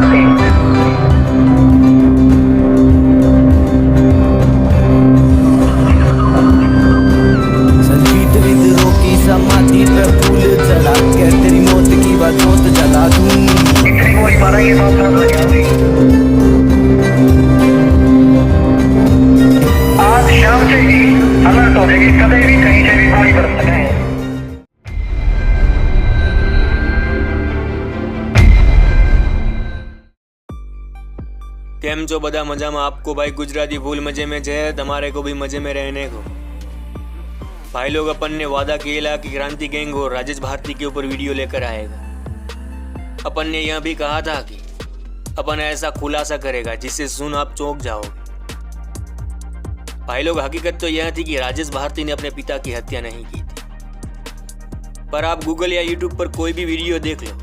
भारती। संगीत विद्रोह की समाधि पे फूल जला के तेरी मौत की बात मौत जला दूं। आज शाम से ही अलर्ट हो जाएगी, कभी भी कहीं से भी गोली बरस सके। કેમ છો બધા મજામાં? आपको भाई गुजराती फूल मजे में जय, तुम्हारे को भी मजे में रहने को। भाई लोग अपन ने वादा किया कि क्रांति गैंग और राजेश भारती के ऊपर वीडियो लेकर आएगा। अपन ने यह भी कहा था कि अपन ऐसा खुलासा करेगा जिससे सुन आप चौंक जाओगे। भाई लोग हकीकत तो यह थी कि राजेश भारती ने अपने पिता की हत्या नहीं की थी, पर आप गूगल या यूट्यूब पर कोई भी वीडियो देख लो,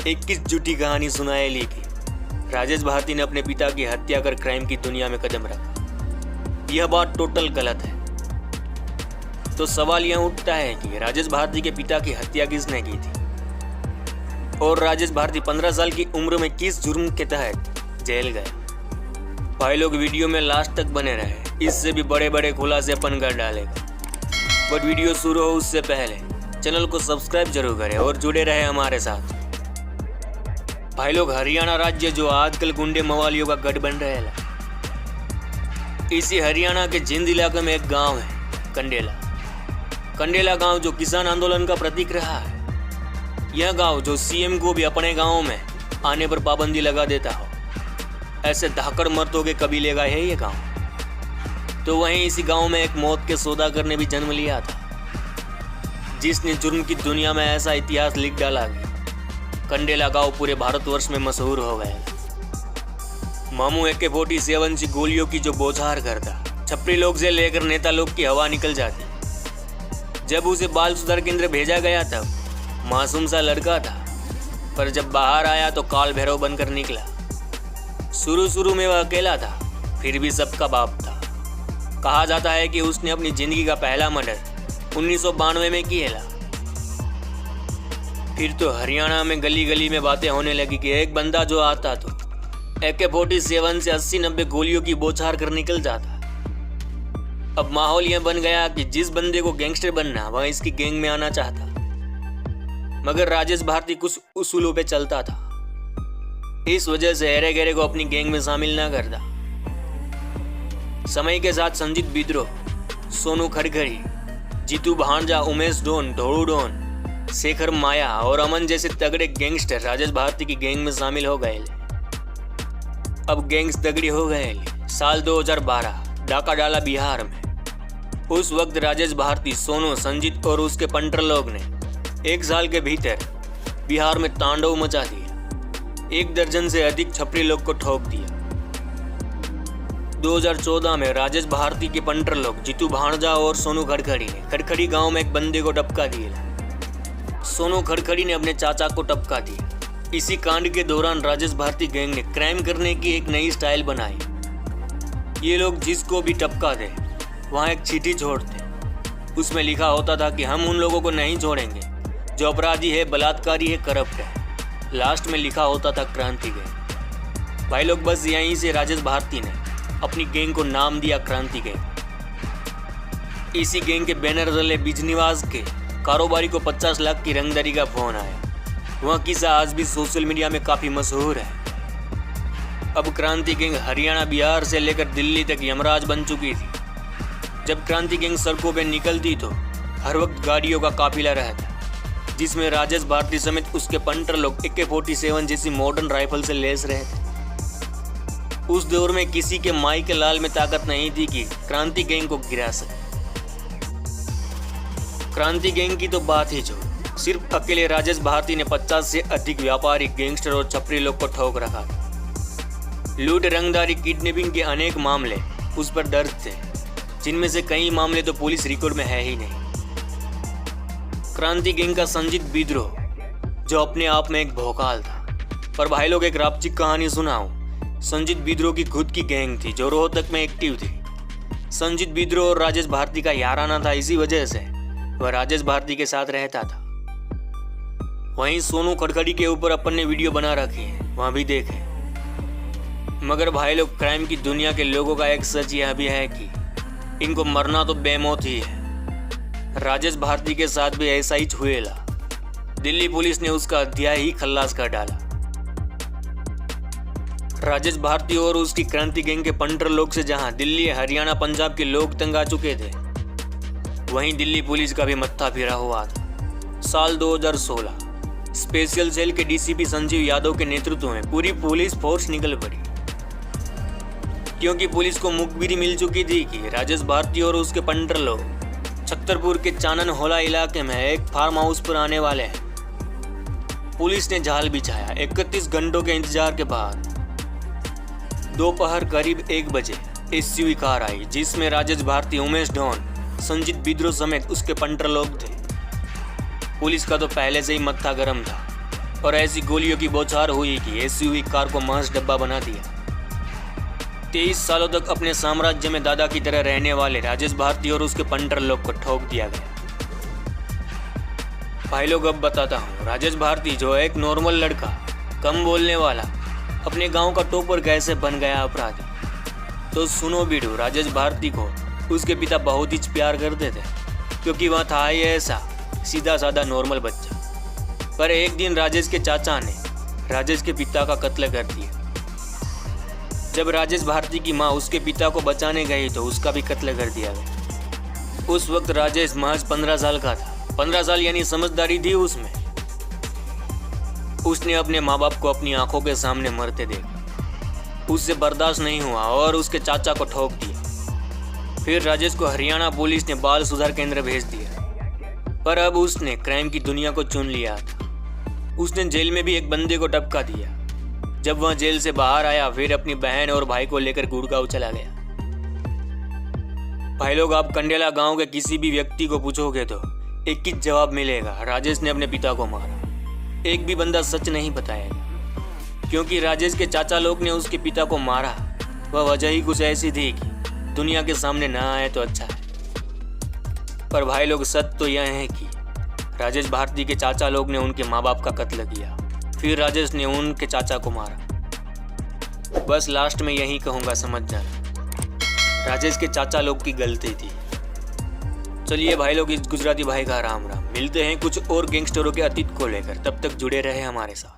21 झूठी कहानी सुनाए ली कि राजेश भारती ने अपने पिता की हत्या कर क्राइम की दुनिया में कदम रखा। यह बात टोटल गलत है। तो सवाल यह उठता है कि राजेश भारती के पिता की हत्या किसने की थी और राजेश भारती 15 साल की उम्र में किस जुर्म के तहत जेल गए। भाई लोग वीडियो में लास्ट तक बने रहे, इससे भी बड़े बड़े खुलासे अपन कर डालेगा। बट वीडियो शुरू हो उससे पहले चैनल को सब्सक्राइब जरूर करें और जुड़े रहे हमारे साथ। भाई लोग हरियाणा राज्य जो आजकल गुंडे मवालियों का गढ़ बन रहे है, इसी हरियाणा के जिंद इलाके में एक गांव है कंडेला गांव, जो किसान आंदोलन का प्रतीक रहा है। यह गांव जो सीएम को भी अपने गांव में आने पर पाबंदी लगा देता हो, ऐसे धाकड़ मर्दों के कबीले का है ये गांव। तो वहीं इसी गांव में एक मौत के सौदागर ने भी जन्म लिया था, जिसने जुर्म की दुनिया में ऐसा इतिहास लिख डाला कि कंडेला गांव पूरे भारतवर्ष में मशहूर हो गया। मामू AK-47 सी गोलियों की जो बौछार करता, छपरी लोग से लेकर नेता लोग की हवा निकल जाती। जब उसे बाल सुधार केंद्र भेजा गया तब मासूम सा लड़का था, पर जब बाहर आया तो काल भैरव बनकर निकला। शुरू में वह अकेला था, फिर भी सबका बाप था। कहा जाता है कि उसने अपनी जिंदगी का पहला मर्डर 1992 में किया। फिर तो हरियाणा में गली गली में बातें होने लगी कि एक बंदा जो आता तो AK-47 से 80-90 गोलियों की बौछार कर निकल जाता। अब माहौल यह बन गया कि जिस बंदे को गैंगस्टर बनना वह इसकी गैंग में आना चाहता, मगर राजेश भारती कुछ उसूलों पे चलता था। इस वजह से हेरे गेरे को अपनी गैंग में शामिल ना करता। समय के साथ संजीत विद्रोह, सोनू खड़खड़ी, जीतू भांजा, उमेश डोन, धोड़ू डोन, शेखर माया और अमन जैसे तगड़े गैंगस्टर राजेश भारती की गैंग में शामिल हो गए। अब गैंग्स तगड़ी हो गए। साल 2012 डाका डाला बिहार में। उस वक्त राजेश भारती, सोनू, संजीत और उसके पंटर लोग ने 1 साल के भीतर बिहार में तांडव मचा दिया। 1 दर्जन से अधिक छपरी लोग को ठोक दिया। 2014 में राजेश भारती के पंटर लोग जीतू भांजा और सोनू खड़खड़ी ने खड़खड़ी गांव में एक बंदे को टपका दिया। सोनू खड़खड़ी ने अपने चाचा को टपका दिया। इसी कांड के दौरान राजेश भारती गैंग ने क्राइम करने की एक नई स्टाइल बनाई। ये लोग जिसको भी टपका दे वहाँ एक चिट्ठी छोड़ते। उसमें लिखा होता था कि हम उन लोगों को नहीं छोड़ेंगे जो अपराधी है, बलात्कारी है, करप्ट है। लास्ट में लिखा होता था क्रांति गैंग। भाई लोग बस यहीं से राजेश भारती ने अपनी गैंग को नाम दिया क्रांति गैंग। इसी गैंग के बैनर तले बिजनिवास के कारोबारी को 50 लाख की रंगदारी का फोन आया। वह किस्सा आज भी सोशल मीडिया में काफी मशहूर है। अब क्रांति गैंग हरियाणा, बिहार से लेकर दिल्ली तक यमराज बन चुकी थी। जब क्रांति गैंग सड़कों पर निकलती तो हर वक्त गाड़ियों का काफिला रहता, जिसमें राजेश भारती समेत उसके पंटर लोग AK-47 जैसी मॉडर्न राइफल से लैस रहे थे। उस दौर में किसी के माई के लाल में ताकत नहीं थी कि क्रांति गैंग को गिरा सके। क्रांति गैंग की तो बात ही छोड़ो, सिर्फ अकेले राजेश भारती ने 50 से अधिक व्यापारी, गैंगस्टर और छपरी लोग को ठोक रखा था। लूट, रंगदारी, किडनैपिंग के अनेक मामले उस पर दर्ज थे, जिनमें से कई मामले तो पुलिस रिकॉर्ड में है ही नहीं। क्रांति गैंग का संजीत विद्रोह जो अपने आप में एक भौकाल था। पर भाई लोग एक रापचिक कहानी सुनाऊं। संजीत विद्रोह की खुद की गैंग थी जो रोहतक में एक्टिव थी। संजीत विद्रोह और राजेश भारती का याराना था, इसी वजह से वह राजेश भारती के साथ रहता था। वहीं सोनू खड़खड़ी के ऊपर अपन ने वीडियो बना रखी है, वहां भी देखें। मगर भाई लोग, क्राइम की दुनिया के लोगों का एक सच यह भी है कि इनको मरना तो बेमौत ही है। राजेश भारती के साथ भी ऐसा ही हुएला। दिल्ली पुलिस ने उसका अध्याय ही खल्लास कर डाला। राजेश भारती और उसकी क्रांति गैंग के पंटर लोग से जहां दिल्ली, हरियाणा, पंजाब के लोग तंग आ चुके थे, वहीं दिल्ली पुलिस का भी मत्था फिरा हुआ था। साल 2016 स्पेशल सेल के डीसीपी संजीव यादव के नेतृत्व में पूरी पुलिस फोर्स निकल पड़ी, क्योंकि पुलिस को मुखबिरी मिल चुकी थी कि राजेश भारती और उसके पंटर लोग छतरपुर के चानन होला इलाके में एक फार्म हाउस पर आने वाले हैं। पुलिस ने जाल बिछाया। 31 घंटों के इंतजार के बाद दोपहर करीब 1 बजे एसयूवी कार आई, जिसमें राजेश भारती, उमेश डॉन, संजीत बिद्रो समेत उसके पंटर लोग थे। पुलिस का तो पहले से ही मत्था गर्म था और ऐसी गोलियों की बौछार हुई कि एसयूवी कार को महज डब्बा बना दिया। 23 सालों तक अपने साम्राज्य में दादा की तरह रहने वाले राजेश भारती और उसके पंटर लोग को ठोक दिया गया। भाई लोग, अब बताता हूँ राजेश भारती, जो एक नॉर्मल लड़का, कम बोलने वाला, अपने गांव का टॉपर कैसे बन गया अपराधी। तो सुनो बीड़ू, राजेश भारती को उसके पिता बहुत ही प्यार करते थे, क्योंकि वह था ही ऐसा सीधा साधा नॉर्मल बच्चा। पर एक दिन राजेश के चाचा ने राजेश के पिता का कत्ल कर दिया। जब राजेश भारती की माँ उसके पिता को बचाने गई तो उसका भी कत्ल कर दिया गया। उस वक्त राजेश महज 15 साल का था। 15 साल यानी समझदारी थी उसमें। उसने अपने माँ बाप को अपनी आंखों के सामने मरते देखा। उससे बर्दाश्त नहीं हुआ और उसके चाचा को ठोक दिया। फिर राजेश को हरियाणा पुलिस ने बाल सुधार केंद्र भेज दिया। पर अब उसने क्राइम की दुनिया को चुन लिया था। उसने जेल में भी एक बंदे को टपका दिया। जब वह जेल से बाहर आया, फिर अपनी बहन और भाई को लेकर गुड़गांव चला गया। भाई लोग, आप कंडेला गांव के किसी भी व्यक्ति को पूछोगे तो एक ही जवाब मिलेगा, राजेश ने अपने पिता को मारा। एक भी बंदा सच नहीं बताएगा, क्योंकि राजेश के चाचा लोग ने उसके पिता को मारा। वह वजह ही कुछ ऐसी थी कि दुनिया के सामने ना आए तो अच्छा है। पर भाई लोग, सच तो यह है कि राजेश भारती के चाचा लोग ने उनके माँ बाप का कत्ल किया। फिर राजेश ने उनके चाचा को मारा। बस लास्ट में यही कहूँगा, समझ जाना, राजेश के चाचा लोग की गलती थी। चलिए भाई लोग, इस गुजराती भाई का राम राम। मिलते हैं कुछ और गैंगस्टरों के अतीत को लेकर। तब तक जुड़े रहे हमारे साथ।